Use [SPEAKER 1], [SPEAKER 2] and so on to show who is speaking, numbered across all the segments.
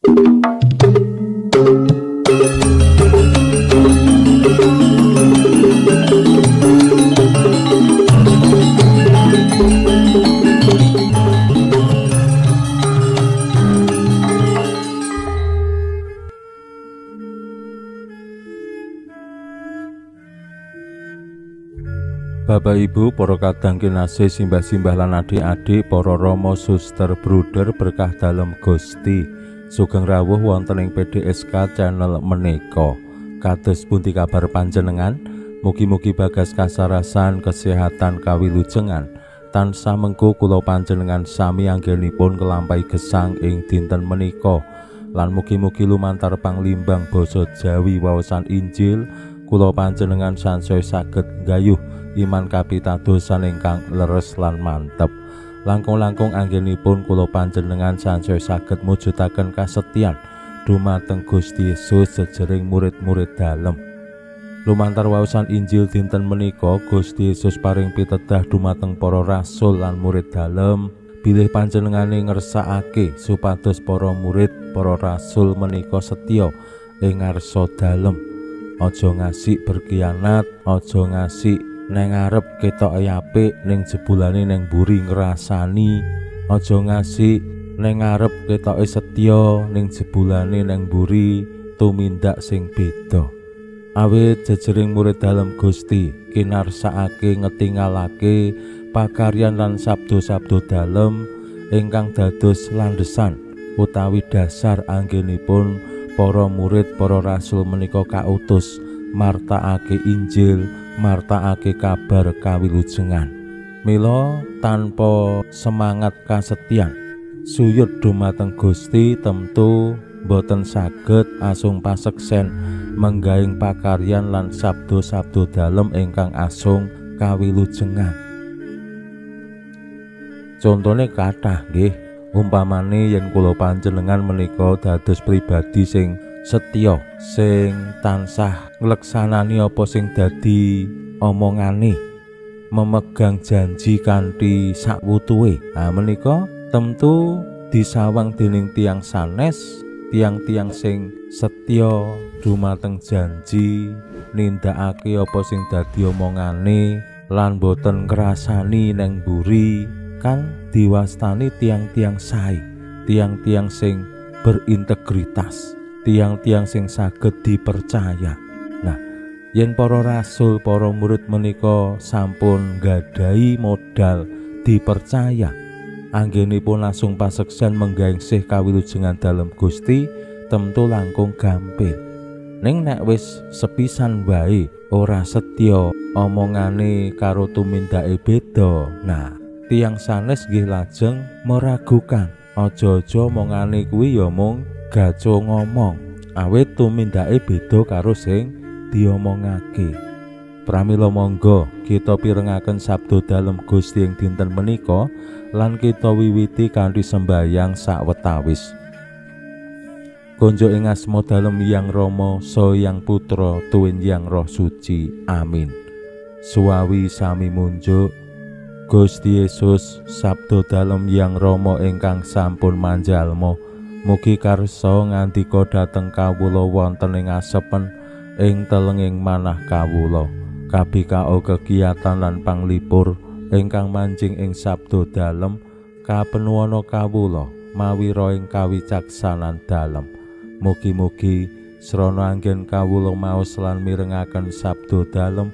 [SPEAKER 1] Bapak Ibu, para kadang kinasih simbah-simbah lan adik-adik, para rama suster bruder berkah dalem Gusti. Sugeng rawuh wonten ing PDSK channel menika. Kados pundi kabar panjenengan? Mugi-mugi bagas kasarasan, kesehatan, kawilujengan tansah mengko kula panjenengan sami anggenipun kelampahi gesang ing dinten menika. Lan mugi-mugi lumantar panglimbang basa Jawi waosan Injil kula panjenengan sansaya saged nggayuh iman kapitadosan ingkang leres lan mantep. Langkung-langkung anggenipun kula panjenengan sansaya saged mujudaken kasetyan dumateng Gusti Yesus sejering murid-murid dalem. Lumantar waosan Injil dinten menika Gusti Yesus paring pitedah dumateng para rasul lan murid dalem bilih panjenengane ngersakake supados para murid para rasul menika setya ing ngarsa dalem. Aja ngasik berkhianat, aja ngasik neng arep ketok apik ning jebulane neng mburi ngrasani, aja ngasih neng arep ketoke setya ning jebulane neng mburi tumindak sing beda. Awit jejering murid dalem Gusti kinarsakake ngetingalake pakaryan lan sabdo-sabdo dalem ingkang dados landhesan utawi dasar anggenipun para murid para rasul menika kautus martakake Injil, martakake kabar kawilujengan. Mila tanpa semangat kasetyan suyud dumateng Gusti temtu boten saged asung paseksen menggaing pakaryan lan sabdo-sabdo dalem ingkang asung kawilujengan. Contone kathah nggih, umpamane yen kula panjenengan menika dados pribadi sing setya, sing tansah ngleksanani apa sing dadi omongane, memegang janji kanthi sakwutuhe. Menika temtu disawang dening tiyang sanes, tiang-tiang sing setya dumateng janji, nindakake apa sing dadi omongane lan boten ngrasani neng mburi, kan diwastani tiang-tiang sae, tiang-tiang sing berintegritas, tiang-tiang sing saged dipercaya. Nah, yen para rasul, para murid menika sampun gadhahi modal dipercaya, anggenipun langsung paseksen menggangsih kawilujengan dalem Gusti temtu langkung gampil. Ning nek wis sepisan wae ora setya omongane karo tumindake beda, nah tiang sanes nggih lajeng meragukan. Aja-aja omongane kuwi ya mung gaco ngomong, awit tumindake beda karo sing diomongake. Pramila monggo kita pirengaken sabdo dalem Gusti ing dinten menika lan kita wiwiti kanthi sembahyang sawetawis. Konjo ing asma dalem Hyang Rama saha Hyang Putra tuwin Hyang Roh Suci. Amin. Suwawi sami munjuk. Gusti Yesus sabdo dalem Hyang Rama ingkang sampun manjalma mugi karsa ngandika dhateng kawula wonten ing asepen ing telenging manah kawula. Kabikao kegiatan lan panglipur ingkang manjing ing sabdo dalem kapenuwana kawula mawi roing kawicaksanan dalem. Mugi-mugi srana anggen kawula maos lan mirengaken sabdo dalem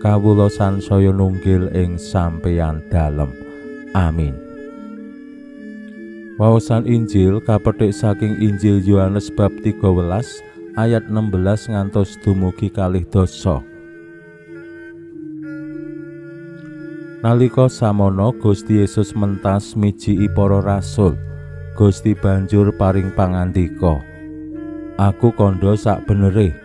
[SPEAKER 1] kawula sansaya nunggil ing sampeyan dalem. Amin. Waosan Injil kapetik saking Injil Yohanes bab 13 ayat 16 ngantos dumugi 20. Nalika samono Gusti Yesus mentas mijiki para rasul. Gusti banjur paring pangandika, Aku kandha sak benere,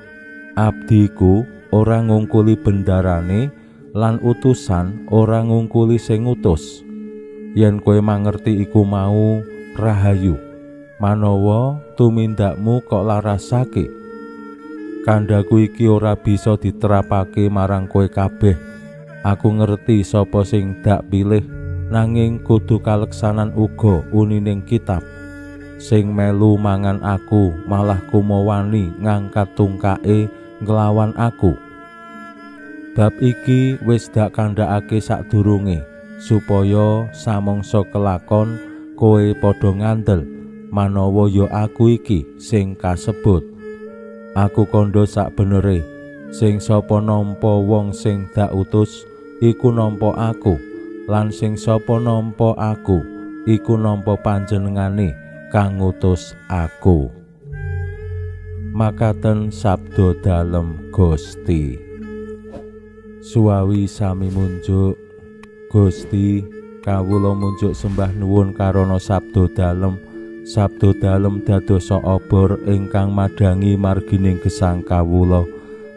[SPEAKER 1] abdiku ora ngungkuli bendarane lan utusan ora ngungkuli sing ngutus. Yen kowe mangerti iku mau rahayu, manawa tumindakmu kok larasake. Kandhaku iki ora bisa diterapake marang kowe kabeh. Aku ngerti sapa sing dak pilih, nanging kudu kaleksanan uga unining kitab. sing melu mangan aku malah kumawani ngangkat tungkake nglawan aku. Bab iki wis dak kandhakake sadurunge supaya samangsa kelakon kowe padha ngandel manawa ya aku iki sing kasebut. Aku kandha sak benere sing sapa nampa wong sing dak utus iku nampa aku, lan sing sapa nampa aku iku nampa panjenengane kang ngutus aku. Makaten sabda dalem Gusti. Suwawi sami munjuk. Gusti, kawula munjuk sembah nuwun karana sabda dalem. Sabda dalem dadosa obor ingkang madhangi margining gesang kawula.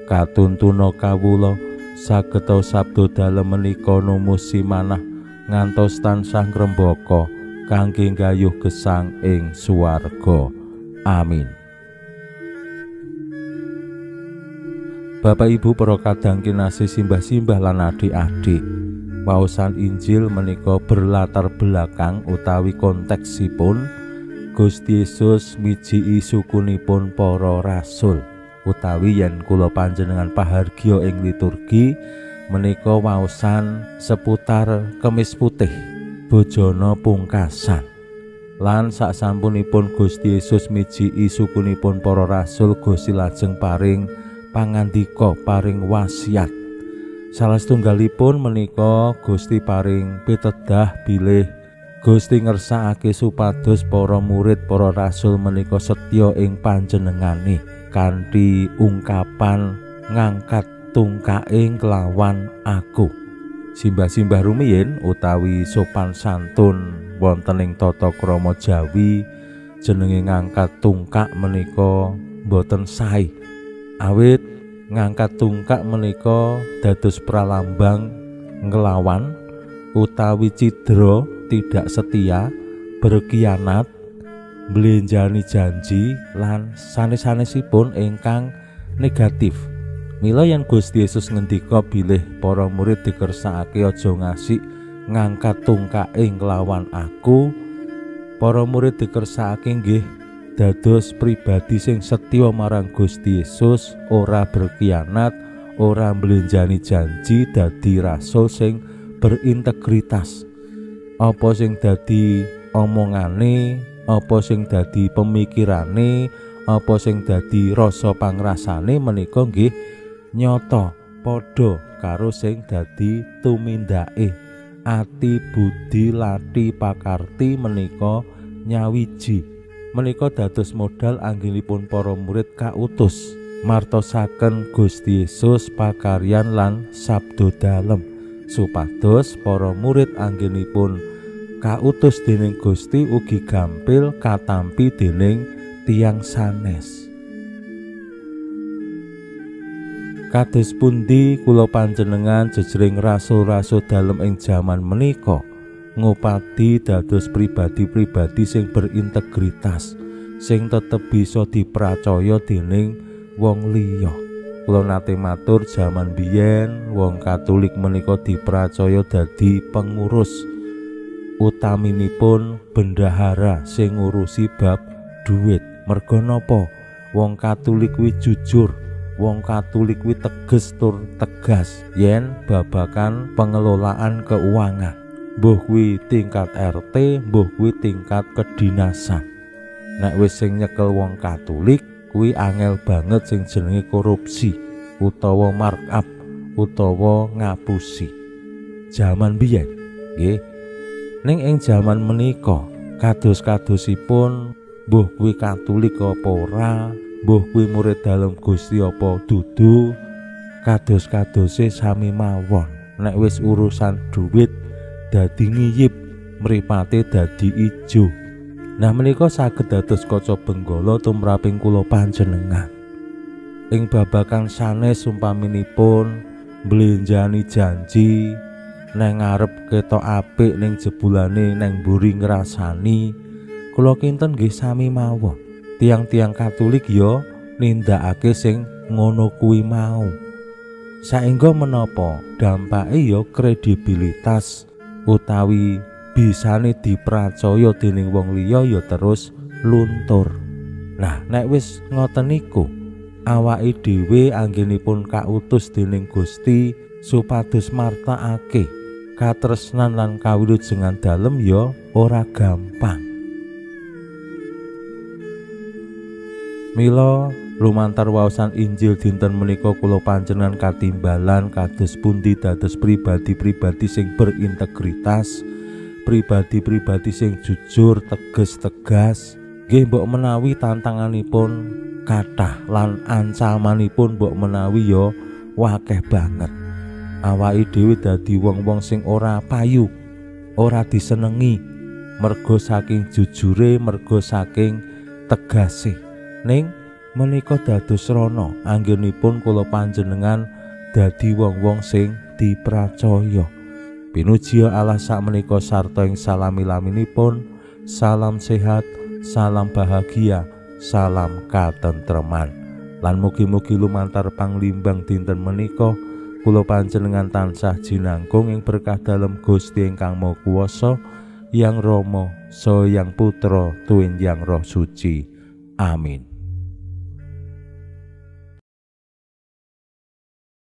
[SPEAKER 1] Katuntuna kawula sageta sabda dalem menika numusi manah ngantos tansah ngrembaka kangge nggayuh gesang ing swarga. Amin. Bapak Ibu para kadang kinasih simbah-simbah lan adik-adik, waosan Injil menika berlatar belakang utawi konteksipun Gusti Yesus mijiki sukunipun para rasul, utawi yen kula panjenengan pahargya ing liturgi menika waosan seputar kemis putih bojana pungkasan. Lan saksampunipun Gusti Yesus mijiki sukunipun para rasul, Gusti lajeng paring pangandika, paring wasiat. Salah setunggalipun menika Gusti paring pitedah bilih Gusti ngersakake supados para murid para rasul menika setya ing panjenengane kanthi ungkapan ngangkat tungkake kelawan aku. Simbah-simbah rumiyin utawi sopan santun wonten ing tata krama Jawi jenenge ngangkat tungkak menika boten sae. Awit ngangkat tungkak menika dados pralambang nglawan utawi cidra, tidak setia, berkhianat, mblenjani janji lan sanes-sanesipun ingkang negatif. Mila yen Gusti Yesus ngendika bilih para murid dikersakake aja ngasik ngangkat tungkake nglawan aku, para murid dikersakake nggih dados pribadi sing setya marang Gusti Yesus, ora berkhianat, ora mblenjani janji, dadi rasul sing berintegritas. Apa sing dadi omongane, apa sing dadi pemikirane, apa sing dadi rasa pangrasane menika nggih nyata padha karo sing dadi tumindake. Ati, budi, lati, pakarti menika nyawiji. Menika dados modal anggenipun para murid kautus martosaken Gusti Yesus pakaryan lan sabda dalem, supados para murid anggenipun kautus dening Gusti ugi gampil katampi dening tiyang sanes. Kados pundi kula panjenengan jejering rasul-rasul dalem ing jaman menika ngupati dados pribadi-pribadi sing berintegritas, sing tetep bisa dipracaya dening wong liya. Kula nate matur jaman biyen wong Katolik menika dipracaya dadi pengurus, utaminipun bendahara sing ngurusi bab dhuwit. Merga napa? Wong Katolik kuwi jujur, wong Katolik kuwi teges tur tegas yen babakan pengelolaan keuangan. Mbuh kuwi tingkat RT, mbuh kuwi tingkat kedinasan. Nek wis sing nyekel wong Katolik kuwi angel banget sing jenenge korupsi utawa markup utawa ngapusi. Jaman biyen nggih. Ning ing jaman menika kados-kadosipun mbuh kuwi Katolik apa ora, mbuh kuwi murid dalem Gusti apa dudu, kados-kadose sami mawon. Nek wis urusan duit dadi ngiyip, mripate dadi ijo. Nah menika saged dados kaca benggala tumraping kula panjenengan. Ing babagan sanes umpaminipun mblenjani janji, neng ngarep ketok apik ning jebulane neng mburi ngrasani, kula kinten nggih sami mawon. Tiang-tiang Katolik ya nindakake sing ngono kuwi mau. Saengga menapa dampake ya kredibilitas utawi bisane dipracaya dening wong liya ya terus luntur. Nah, nek wis ngoten niku, awake dhewe anggenipun kautus dening Gusti supados martakake katresnan lan kawilujengan dalem ya ora gampang. Mila lumantar waosan Injil dinten menika kula panjenengan katimbalan kados pundi dados pribadi-pribadi sing berintegritas, pribadi-pribadi sing jujur, tegas. Nggih mbok menawi tantanganipun kathah lan ancamanipun mbok menawi ya wakeh banget. Awake dhewe dadi wong-wong sing ora payu, ora disenengi mergo saking jujure, mergo saking tegase. Ning menika dados rana anggenipun kula panjenengan dadi wong-wong sing dipracaya. Pinuji Allah sakmenika sarta ing salami-laminipun. Salam sehat, salam bahagia, salam katentreman. Lan mugi-mugi lumantar panglimbang dinten menika kula panjenengan tansah jinangkung ing berkah dalem Gusti ingkang Maha Kuwasa, Yang Rama saha Yang Putra tuwin Yang Roh Suci. Amin.